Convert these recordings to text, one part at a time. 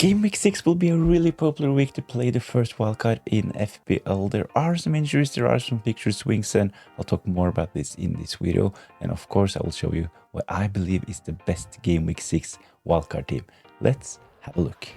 Game week 6 will be a really popular week to play the first wildcard in FPL. There are some injuries, there are some fixture swings, and I'll talk more about this in this video. And of course, I will show you what I believe is the best Game week 6 wildcard team. Let's have a look.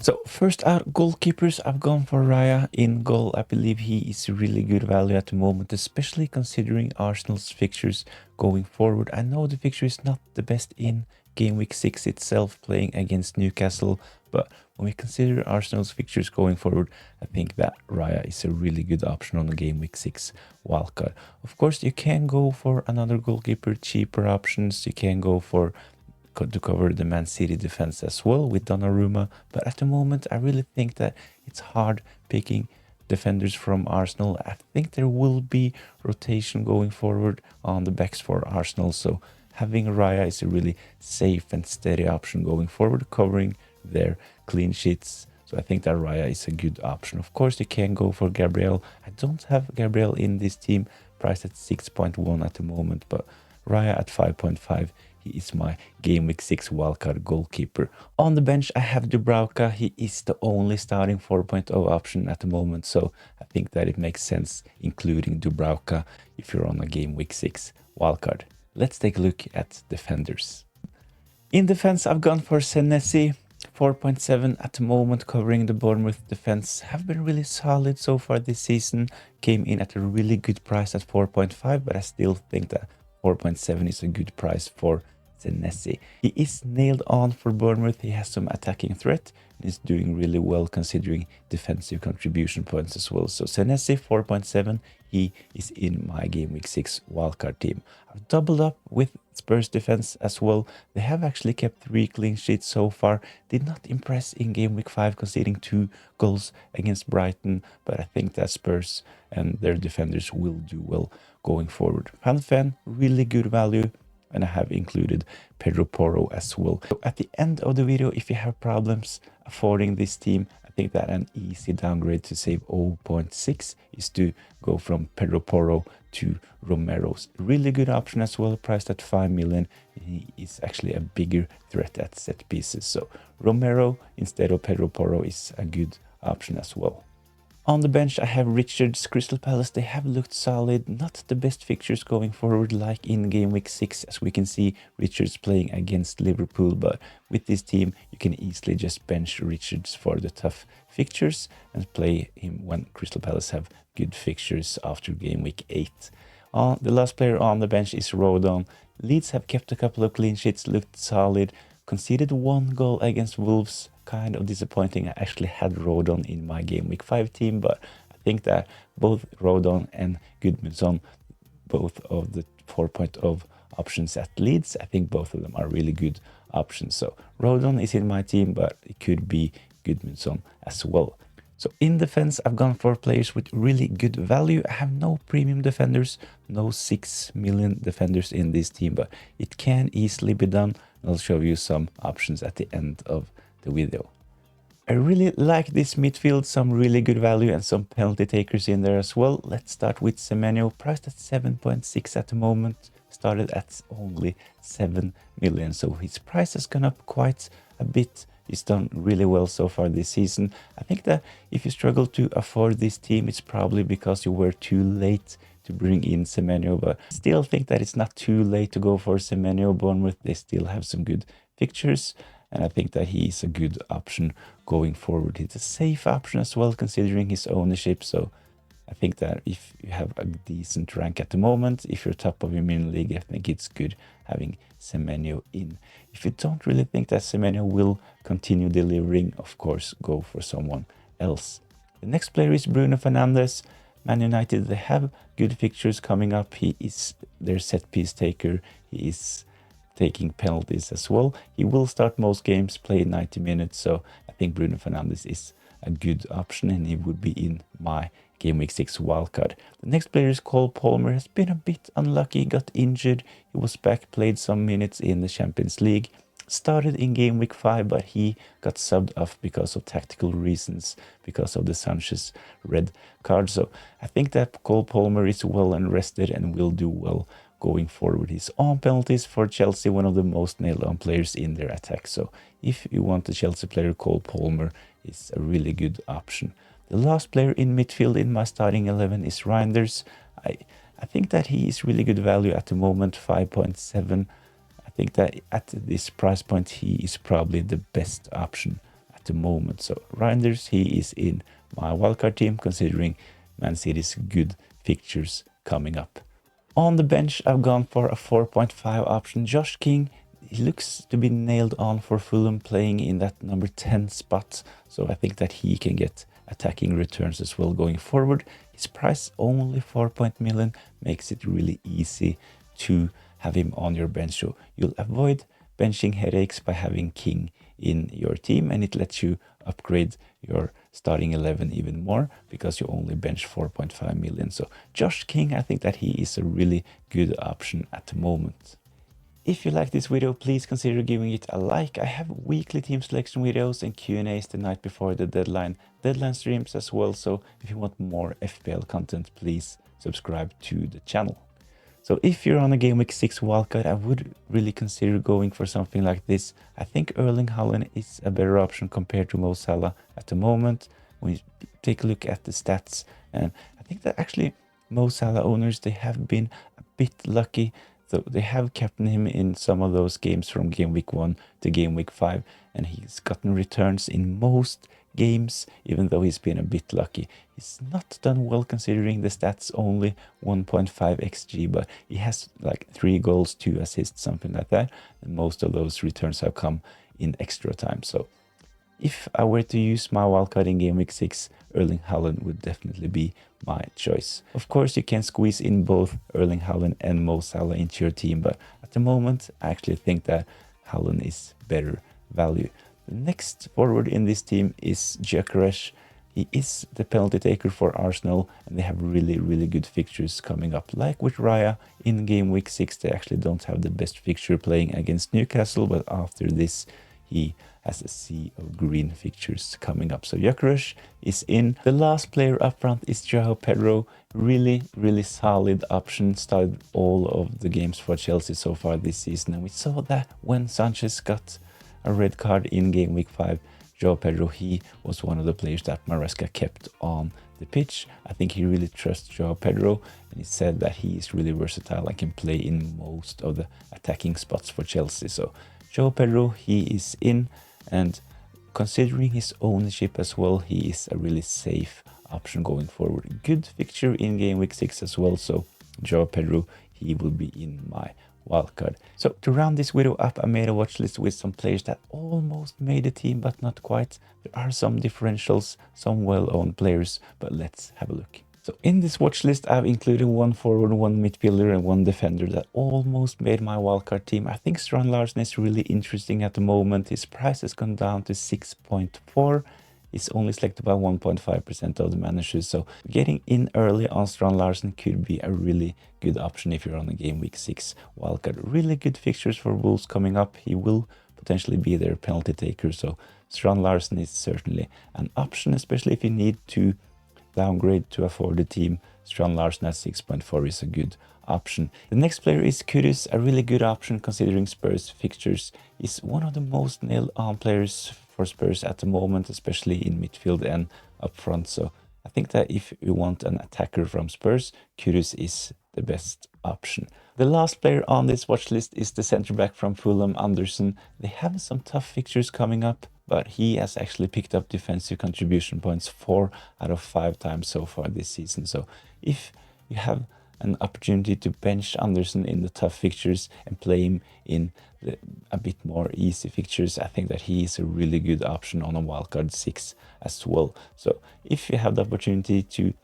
So first out, goalkeepers, I've gone for Raya in goal. I believe he is really good value at the moment, especially considering Arsenal's fixtures going forward. I know the fixture is not the best in Game Week 6 itself, playing against Newcastle, but when we consider Arsenal's fixtures going forward, I think that Raya is a really good option on the Game Week 6 wildcard. Of course, you can go for another goalkeeper, cheaper options. You can go for to cover the Man City defense as well with Donnarumma, but at the moment I really think that it's hard picking defenders from Arsenal. I think there will be rotation going forward on the backs for Arsenal, so having Raya is a really safe and steady option going forward, covering their clean sheets. So I think that Raya is a good option. Of course, you can go for Gabriel. I don't have Gabriel in this team, priced at 6.1 at the moment, but Raya at 5.5. He is my Game Week 6 wildcard goalkeeper. On the bench, I have Dubravka. He is the only starting 4.0 option at the moment, so I think that it makes sense including Dubravka if you're on a Game Week 6 wildcard. Let's take a look at defenders. In defense, I've gone for Senesi. 4.7 at the moment, covering the Bournemouth defense. Have been really solid so far this season. Came in at a really good price at 4.5, but I still think that 4.7 is a good price for Senesi. He is nailed on for Bournemouth. He has some attacking threat and is doing really well considering defensive contribution points as well. So Senesi 4.7, he is in my Game Week 6 wildcard team. I've doubled up with Spurs defense as well. They have actually kept 3 clean sheets so far. Did not impress in Game Week 5, conceding 2 goals against Brighton, but I think that Spurs and their defenders will do well going forward. Fan, really good value, and I have included Pedro Porro as well. So at the end of the video, if you have problems affording this team, I think that an easy downgrade to save 0.6 is to go from Pedro Porro to Romero's. Really good option as well, priced at 5 million. He is actually a bigger threat at set pieces. So Romero instead of Pedro Porro is a good option as well. On the bench, I have Richards. Crystal Palace, they have looked solid. Not the best fixtures going forward like in Game Week 6, as we can see Richards playing against Liverpool. But with this team, you can easily just bench Richards for the tough fixtures and play him when Crystal Palace have good fixtures after Game Week 8. The last player on the bench is Rodon. Leeds have kept a couple of clean sheets, looked solid. Conceded 1 goal against Wolves, kind of disappointing. I actually had Rodon in my Game Week 5 team, but I think that both Rodon and Gudmundsson, both of the 4.0 options at Leeds, I think both of them are really good options. So Rodon is in my team, but it could be Gudmundsson as well. So in defense, I've gone for players with really good value. I have no premium defenders, no 6 million defenders in this team, but it can easily be done. I'll show you some options at the end of the video. I really like this midfield, some really good value and some penalty takers in there as well. Let's start with Semenyo, priced at 7.6 at the moment, started at only 7 million. So his price has gone up quite a bit. He's done really well so far this season. I think that if you struggle to afford this team, it's probably because you were too late to bring in Semenyo, but I still think that it's not too late to go for Semenyo. Bournemouth, they still have some good fixtures, and I think that he is a good option going forward. He's a safe option as well, considering his ownership, so I think that if you have a decent rank at the moment, if you're top of your mini league, I think it's good having Semenyo in. If you don't really think that Semenyo will continue delivering, of course, go for someone else. The next player is Bruno Fernandes. Man United, they have good fixtures coming up. He is their set piece taker. He is taking penalties as well. He will start most games, play 90 minutes, so I think Bruno Fernandes is a good option and he would be in my Game Week 6 wildcard. The next player is Cole Palmer. Has been a bit unlucky, got injured. He was back, played some minutes in the Champions League. started in game week 5, but he got subbed off because of tactical reasons, because of the Sanchez red card. So I think that Cole Palmer is well and rested and will do well going forward. He's on penalties for Chelsea, one of the most nailed on players in their attack. So if you want a Chelsea player, Cole Palmer is a really good option. The last player in midfield in my starting 11 is Reinders. I think that he is really good value at the moment, 5.7. I think that at this price point, he is probably the best option at the moment. So Reinders, he is in my wildcard team, considering Man City's good fixtures coming up. On the bench, I've gone for a 4.5 option. Josh King, he looks to be nailed on for Fulham, playing in that number 10 spot. So I think that he can get attacking returns as well going forward. His price only 4 million makes it really easy to have him on your bench. So you'll avoid benching headaches by having King in your team, and it lets you upgrade your starting 11 even more because you only bench 4.5 million. So Josh King, I think that he is a really good option at the moment. If you like this video, please consider giving it a like. I have weekly team selection videos and Q&As the night before the deadline streams as well. So if you want more FPL content, please subscribe to the channel. So if you're on a Game Week 6 wildcard, I would really consider going for something like this. I think Erling Haaland is a better option compared to Mo Salah at the moment. When you take a look at the stats, and I think that actually Mo Salah owners, they have been a bit lucky. So they have kept him in some of those games from game week 1 to game week 5, and he's gotten returns in most games, even though he's been a bit lucky. He's not done well considering the stats, only 1.5 xg, but he has like 3 goals, 2 assists, something like that, and most of those returns have come in extra time. So if I were to use my wildcard in game week 6, Erling Haaland would definitely be my choice. Of course, you can squeeze in both Erling Haaland and Mo Salah into your team, but at the moment, I actually think that Haaland is better value. The next forward in this team is Gyökeres. He is the penalty taker for Arsenal, and they have really, really good fixtures coming up. Like with Raya in game week 6, they actually don't have the best fixture playing against Newcastle, but after this, he has a sea of green fixtures coming up. So Gyökeres is in. The last player up front is João Pedro. Really, really solid option. Started all of the games for Chelsea so far this season. And we saw that when Sanchez got a red card in game week 5, João Pedro, he was one of the players that Maresca kept on the pitch. I think he really trusts João Pedro, and he said that he is really versatile and can play in most of the attacking spots for Chelsea. So João Pedro, he is in, and considering his ownership as well, he is a really safe option going forward. Good fixture in game week 6 as well, so João Pedro, he will be in my wildcard. So to round this video up, I made a watch list with some players that almost made the team, but not quite. There are some differentials, some well-owned players, but let's have a look. So in this watch list, I've included one forward, one midfielder, and one defender that almost made my wildcard team. I think Strand Larsen is really interesting at the moment. His price has gone down to 6.4. It's only selected by 1.5% of the managers. So getting in early on Strand Larsen could be a really good option if you're on a game week 6 wildcard. Really good fixtures for Wolves coming up. He will potentially be their penalty taker. So Strand Larsen is certainly an option, especially if you need to downgrade to afford the team. Strand Larsen at 6.4 is a good option. The next player is Kudus, a really good option considering Spurs fixtures. He's one of the most nailed on players for Spurs at the moment, especially in midfield and up front. So I think that if you want an attacker from Spurs, Kudus is the best option. The last player on this watch list is the centre back from Fulham, Anderson. They have some tough fixtures coming up, but he has actually picked up defensive contribution points 4 out of 5 times so far this season. So if you have an opportunity to bench Anderson in the tough fixtures and play him in the a bit more easy fixtures, I think that he is a really good option on a wildcard 6 as well. So if you have the opportunity to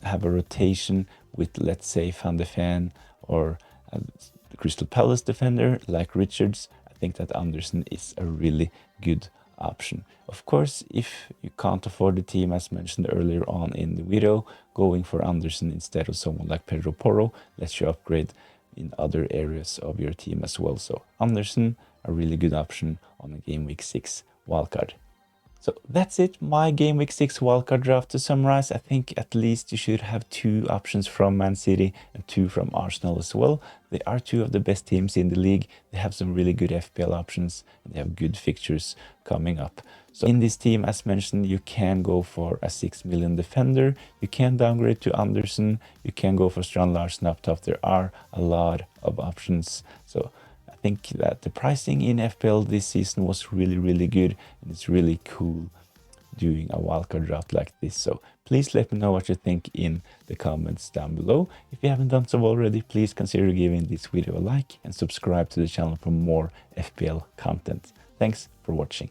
have a rotation with, let's say, Van de Ven or a Crystal Palace defender like Richards, I think that Anderson is a really good option. Of course, if you can't afford the team, as mentioned earlier on in the video, going for Anderson instead of someone like Pedro Porro lets you upgrade in other areas of your team as well. So Anderson, a really good option on a Game Week 6 wildcard. So that's it, my Game Week 6 wildcard draft. To summarize, I think at least you should have 2 options from Man City and 2 from Arsenal as well. They are 2 of the best teams in the league. They have some really good FPL options and they have good fixtures coming up. So in this team, as mentioned, you can go for a 6 million defender. You can downgrade to Anderson. You can go for Strand Larsen up top. There are a lot of options. So I think that the pricing in FPL this season was really good, and it's really cool doing a wildcard draft like this. So please let me know what you think in the comments down below. If you haven't done so already, please consider giving this video a like and subscribe to the channel for more FPL content. Thanks for watching.